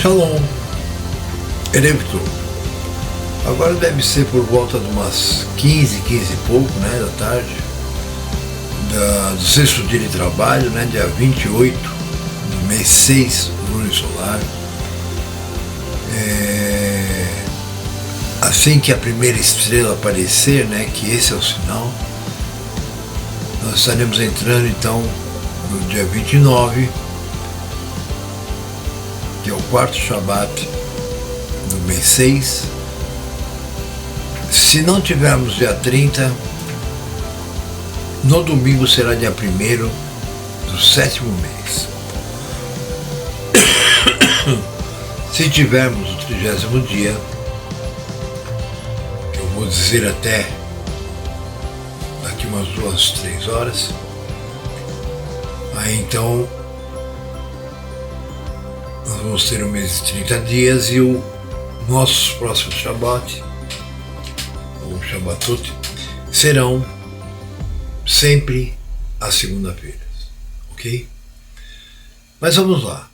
Shalom, Erevto. Agora deve ser por volta de umas 15 e pouco, né, da tarde, do sexto dia de trabalho, né, dia 28 do mês 6 do Lune Solar. Assim que a primeira estrela aparecer, né, que esse é o sinal, nós estaremos entrando então no dia 29, que é o quarto Shabat do mês 6. Se não tivermos dia 30, no domingo será dia 1º do 7º mês. Se tivermos o 30º dia, que eu vou dizer até daqui umas 2, 3 horas, aí então nós vamos ter um mês de 30 dias e o nossos próximos Shabbat, ou Shabbatot, serão sempre às segunda-feiras, ok? Mas vamos lá.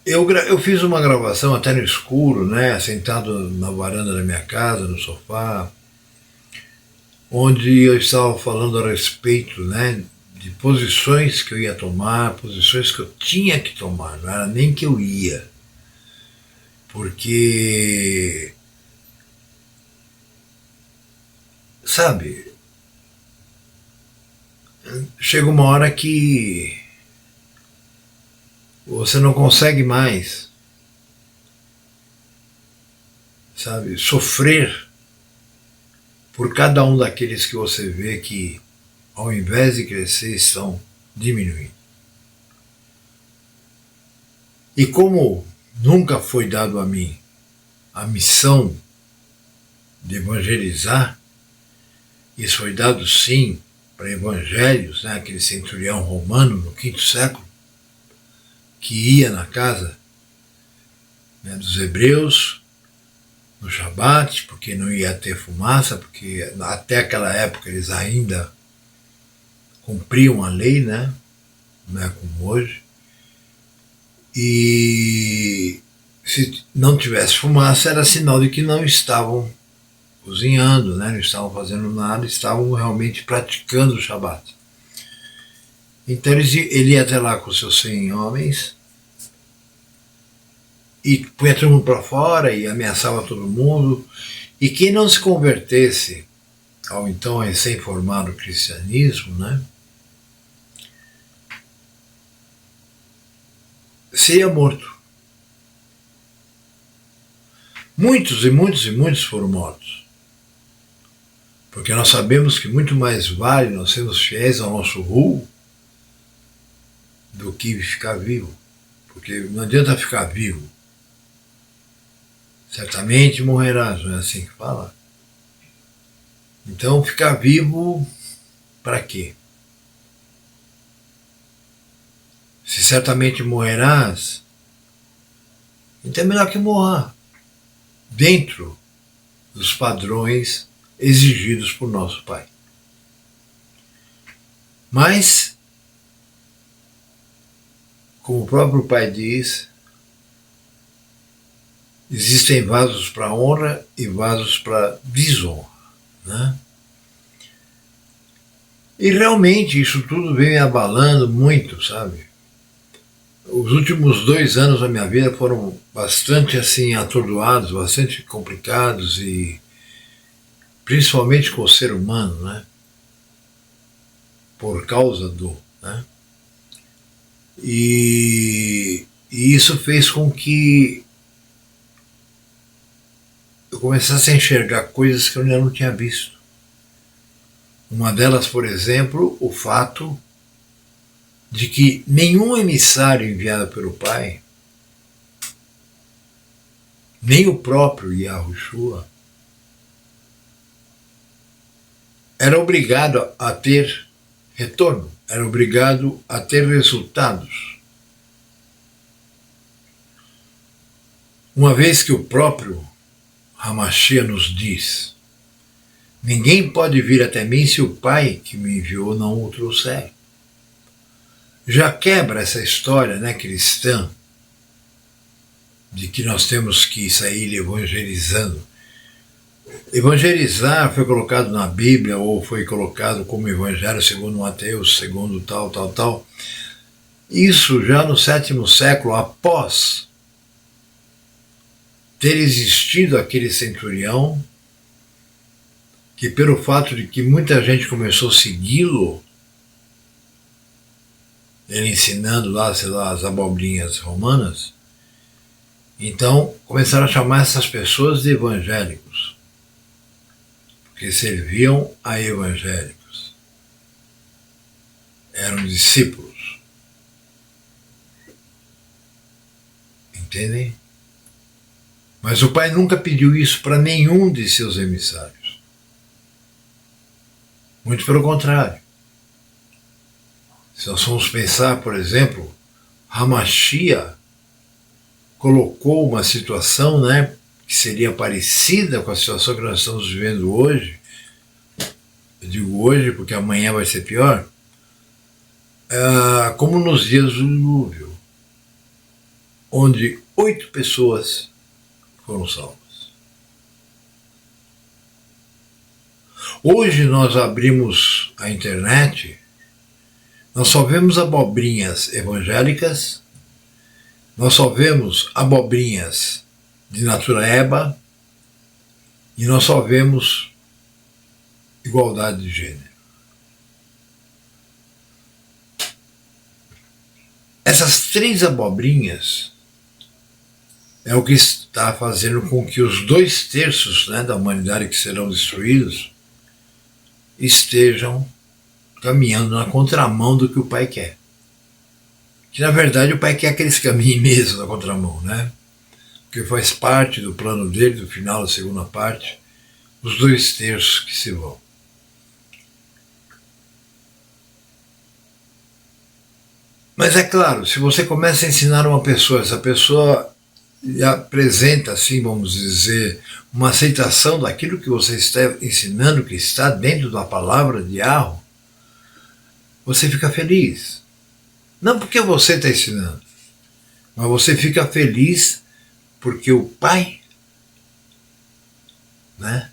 Eu fiz uma gravação até no escuro, né, sentado na varanda da minha casa, no sofá, onde eu estava falando a respeito, né, de posições que eu ia tomar, posições que eu tinha que tomar, não era nem que eu ia, porque, sabe, chega uma hora que você não consegue mais, sabe, sofrer por cada um daqueles que você vê que, ao invés de crescer, estão diminuindo. E como nunca foi dado a mim a missão de evangelizar, isso foi dado sim para evangelhos, né, aquele centurião romano no V século, que ia na casa, né, dos hebreus no Shabat, porque não ia ter fumaça, porque até aquela época eles ainda cumpriam a lei, né? Não é como hoje. E se não tivesse fumaça, era sinal de que não estavam cozinhando, né? Não estavam fazendo nada, estavam realmente praticando o Shabat. Então ele ia até lá com seus 100 homens e punha todo mundo para fora e ameaçava todo mundo. E quem não se convertesse ao então recém-formado cristianismo, né, seria morto. Muitos foram mortos. Porque nós sabemos que muito mais vale nós sermos fiéis ao nosso rumo do que ficar vivo. Porque não adianta ficar vivo. Certamente morrerás, não é assim que fala? Então, ficar vivo para quê? Se certamente morrerás, então é melhor que morrer dentro dos padrões exigidos por nosso Pai. Mas, como o próprio Pai diz, existem vasos para honra e vasos para desonra, né? E realmente isso tudo vem me abalando muito, sabe? Os últimos 2 anos da minha vida foram bastante assim atordoados, bastante complicados, e principalmente com o ser humano, né? Por causa do, né? E isso fez com que eu começasse a enxergar coisas que eu ainda não tinha visto. Uma delas, por exemplo, o fato de que nenhum emissário enviado pelo Pai, nem o próprio Yahushua, era obrigado a ter retorno, era obrigado a ter resultados. Uma vez que o próprio Hamashiach nos diz: ninguém pode vir até mim se o Pai que me enviou não o trouxer. Já quebra essa história, né, cristã, de que nós temos que sair evangelizando. Evangelizar foi colocado na Bíblia, ou foi colocado como Evangelho segundo Mateus, segundo tal. Isso já no 7º século, após ter existido aquele centurião, que pelo fato de que muita gente começou a segui-lo, ele ensinando lá, sei lá, as abobrinhas romanas, então começaram a chamar essas pessoas de evangélicos, porque serviam a evangélicos, eram discípulos, entendem? Mas o Pai nunca pediu isso para nenhum de seus emissários, muito pelo contrário. Se nós formos pensar, por exemplo, Hamashia colocou uma situação, né, que seria parecida com a situação que nós estamos vivendo hoje. Eu digo hoje porque amanhã vai ser pior. Como nos dias do dilúvio, onde 8 pessoas foram salvas. Hoje nós abrimos a internet, nós só vemos abobrinhas evangélicas, nós só vemos abobrinhas de natureba e nós só vemos igualdade de gênero. Essas 3 abobrinhas é o que está fazendo com que os 2/3, né, da humanidade que serão destruídos estejam caminhando na contramão do que o Pai quer. Que na verdade o Pai quer que eles caminhem mesmo na contramão, né? Porque faz parte do plano dele, do final da segunda parte, os 2/3 que se vão. Mas é claro, se você começa a ensinar uma pessoa, essa pessoa apresenta, assim, vamos dizer, uma aceitação daquilo que você está ensinando, que está dentro da palavra de Yahweh, você fica feliz. Não porque você está ensinando, mas você fica feliz porque o Pai, né,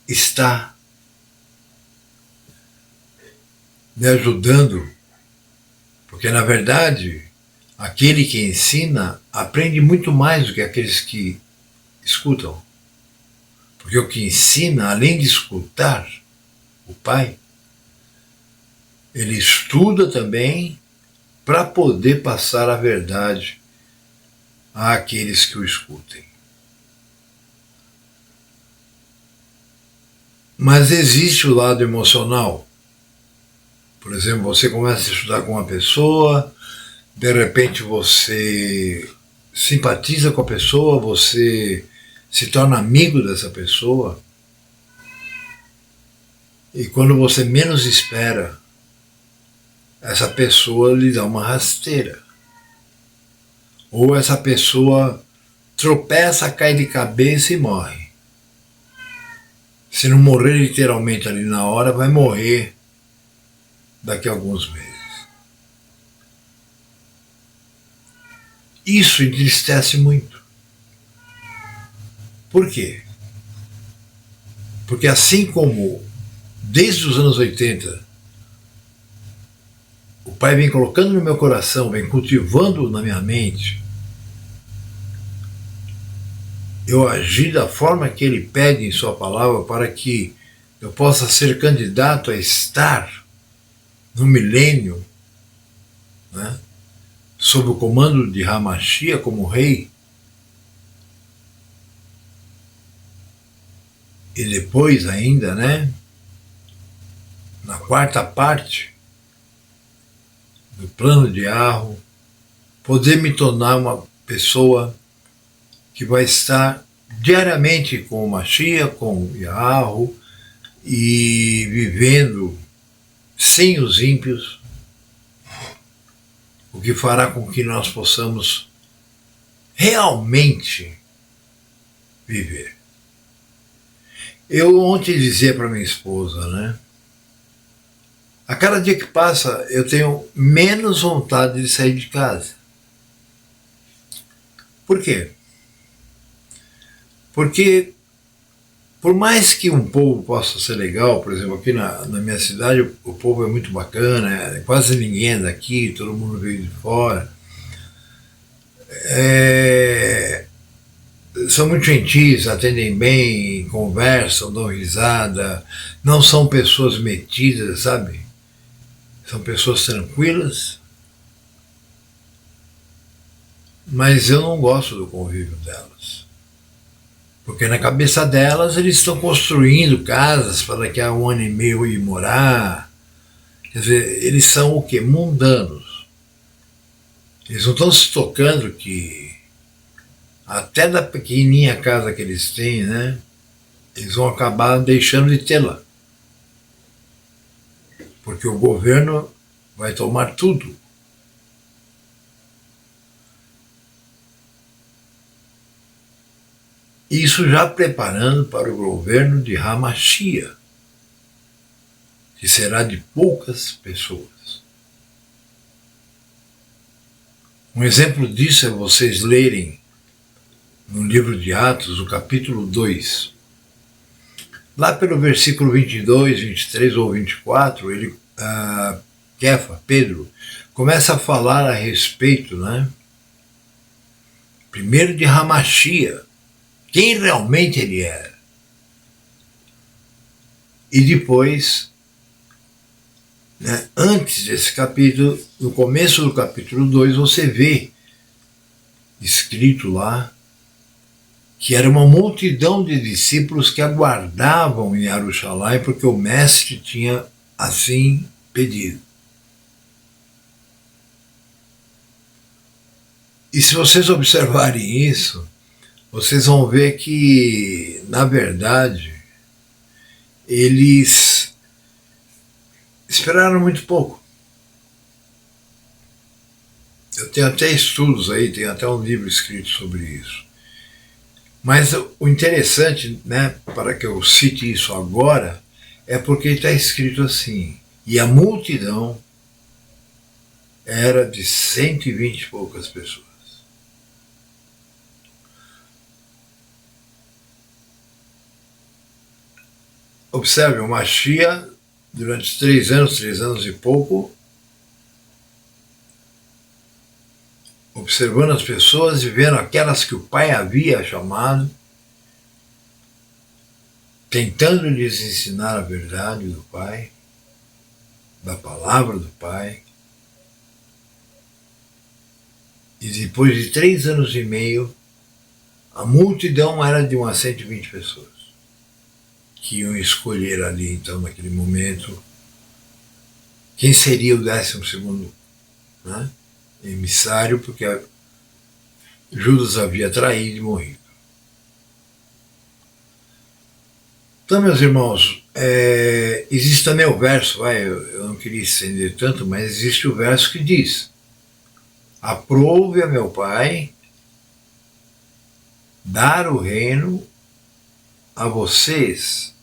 está me ajudando, porque na verdade aquele que ensina aprende muito mais do que aqueles que escutam, porque o que ensina, além de escutar o Pai, ele estuda também para poder passar a verdade àqueles que o escutem. Mas existe o lado emocional. Por exemplo, você começa a estudar com uma pessoa, de repente você simpatiza com a pessoa, você se torna amigo dessa pessoa, e quando você menos espera, essa pessoa lhe dá uma rasteira. Ou essa pessoa tropeça, cai de cabeça e morre. Se não morrer literalmente ali na hora, vai morrer daqui a alguns meses. Isso entristece muito. Por quê? Porque assim como desde os anos 80, o Pai vem colocando no meu coração, vem cultivando na minha mente, eu agir da forma que Ele pede em Sua palavra para que eu possa ser candidato a estar no milênio, né, sob o comando de Hamashia como rei, e depois ainda, né, na 4ª parte do plano de Yahweh, poder me tornar uma pessoa que vai estar diariamente com o Mashiach, com o Yahweh, e vivendo sem os ímpios, o que fará com que nós possamos realmente viver. Eu ontem dizia para minha esposa, né? A cada dia que passa, eu tenho menos vontade de sair de casa. Por quê? Porque, por mais que um povo possa ser legal, por exemplo, aqui na minha cidade o povo é muito bacana, quase ninguém é daqui, todo mundo veio de fora. São muito gentis, atendem bem, conversam, dão risada, não são pessoas metidas, sabe? São pessoas tranquilas, mas eu não gosto do convívio delas. Porque na cabeça delas eles estão construindo casas para daqui a 1 ano e meio ir morar. Quer dizer, eles são o quê? Mundanos. Eles não estão se tocando que até da pequenininha casa que eles têm, né? Eles vão acabar deixando de tê-la. Porque o governo vai tomar tudo. Isso já preparando para o governo de Hamashia, que será de poucas pessoas. Um exemplo disso é vocês lerem no livro de Atos, o capítulo 2. Lá pelo versículo 22, 23 ou 24, ele, Pedro, começa a falar a respeito, né? Primeiro de Hamashia, quem realmente ele era. E depois, né, antes desse capítulo, no começo do capítulo 2, você vê escrito lá que era uma multidão de discípulos que aguardavam em Jerusalém porque o mestre tinha assim pedido. E se vocês observarem isso, vocês vão ver que, na verdade, eles esperaram muito pouco. Eu tenho até estudos aí, tenho até um livro escrito sobre isso. Mas o interessante, né, para que eu cite isso agora, é porque está escrito assim, e a multidão era de 120 e poucas pessoas. Observe, o Machia, durante 3 anos e pouco, observando as pessoas e vendo aquelas que o pai havia chamado, tentando lhes ensinar a verdade do pai, da palavra do pai. E depois de 3 anos e meio, a multidão era de umas 120 pessoas, que iam escolher ali, então, naquele momento, quem seria o 12º, né, emissário, porque Judas havia traído e morrido. Então, meus irmãos, existe também o verso, eu não queria estender tanto, mas existe o verso que diz: aprove a meu Pai dar o reino a vocês,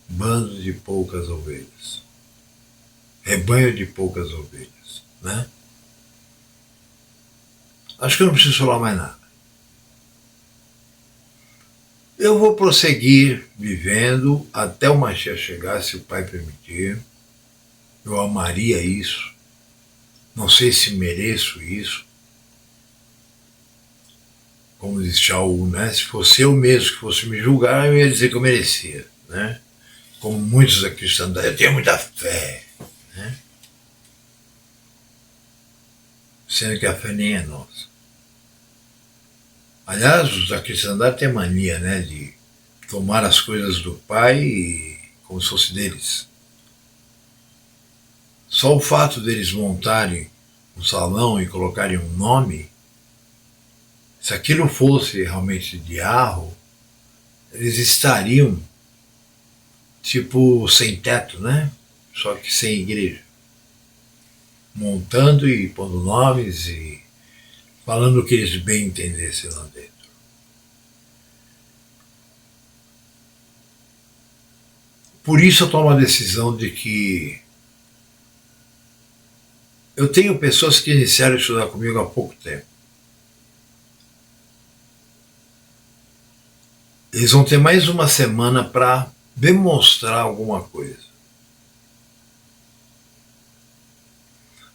bando de poucas ovelhas, rebanho de poucas ovelhas, né? Acho que eu não preciso falar mais nada. Eu vou prosseguir vivendo até o Mashiach chegar, se o Pai permitir. Eu amaria isso. Não sei se mereço isso. Como diz Shaul, né? Se fosse eu mesmo que fosse me julgar, eu ia dizer que eu merecia, né? Como muitos da cristandade, eu tenho muita fé, né? Sendo que a fé nem é nossa. Aliás, os da cristandade têm mania, né, de tomar as coisas do Pai como se fosse deles. Só o fato deles montarem um salão e colocarem um nome, se aquilo fosse realmente de Arro, eles estariam tipo sem teto, né? Só que sem igreja. Montando e pondo nomes e falando o que eles bem entendessem lá dentro. Por isso eu tomo a decisão de que eu tenho pessoas que iniciaram a estudar comigo há pouco tempo. eles vão ter mais uma semana para demonstrar alguma coisa.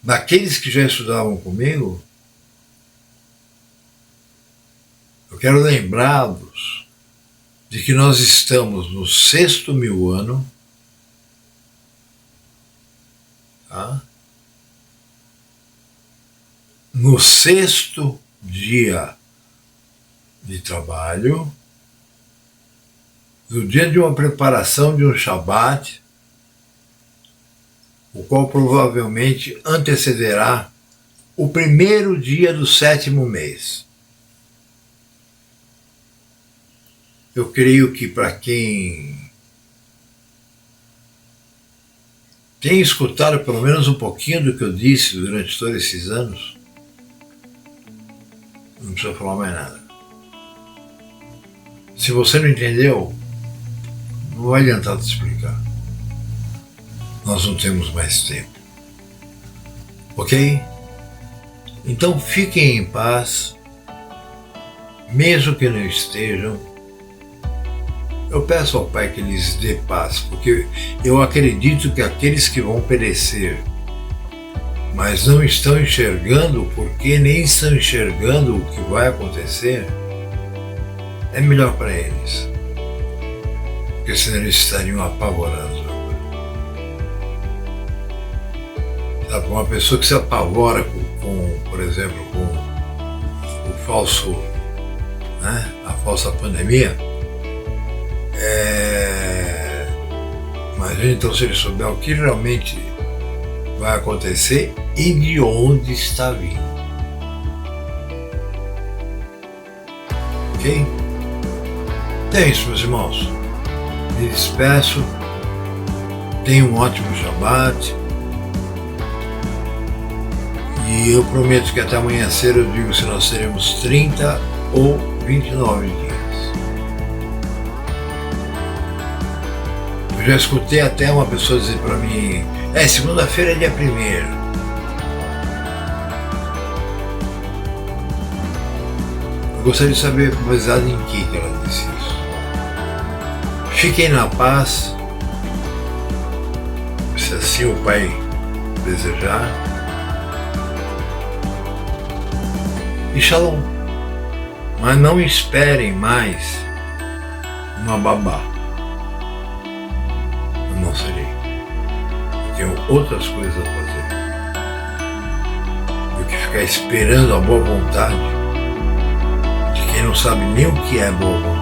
Daqueles que já estudavam comigo, eu quero lembrá-los de que nós estamos no 6º ano, tá? No 6º dia de trabalho, no dia de uma preparação de um Shabat, o qual provavelmente antecederá o 1º dia do 7º mês. Eu creio que para quem tem escutado pelo menos um pouquinho do que eu disse durante todos esses anos, não precisa falar mais nada. Se você não entendeu, não vai adiantar te explicar. Nós não temos mais tempo. Ok? Então fiquem em paz, mesmo que não estejam. Eu peço ao Pai que lhes dê paz, porque eu acredito que aqueles que vão perecer, mas não estão enxergando, porque nem estão enxergando o que vai acontecer, é melhor para eles, porque senão eles estariam apavorados. Sabe, uma pessoa que se apavora por exemplo, com o falso, né, a falsa pandemia, imagina então se ele souber o que realmente vai acontecer e de onde está vindo. Ok? Então é isso, meus irmãos. Me despeço. Tenham um ótimo Shabat. E eu prometo que até amanhã cedo eu digo se nós teremos 30 ou 29 dias. Eu já escutei até uma pessoa dizer para mim, segunda-feira é dia 1º. Eu gostaria de saber baseado em que ela disse isso. Fiquem na paz, se assim o Pai desejar. E Shalom. Mas não esperem mais uma babá. Eu não serei. Eu tenho outras coisas a fazer do que ficar esperando a boa vontade de quem não sabe nem o que é boa vontade.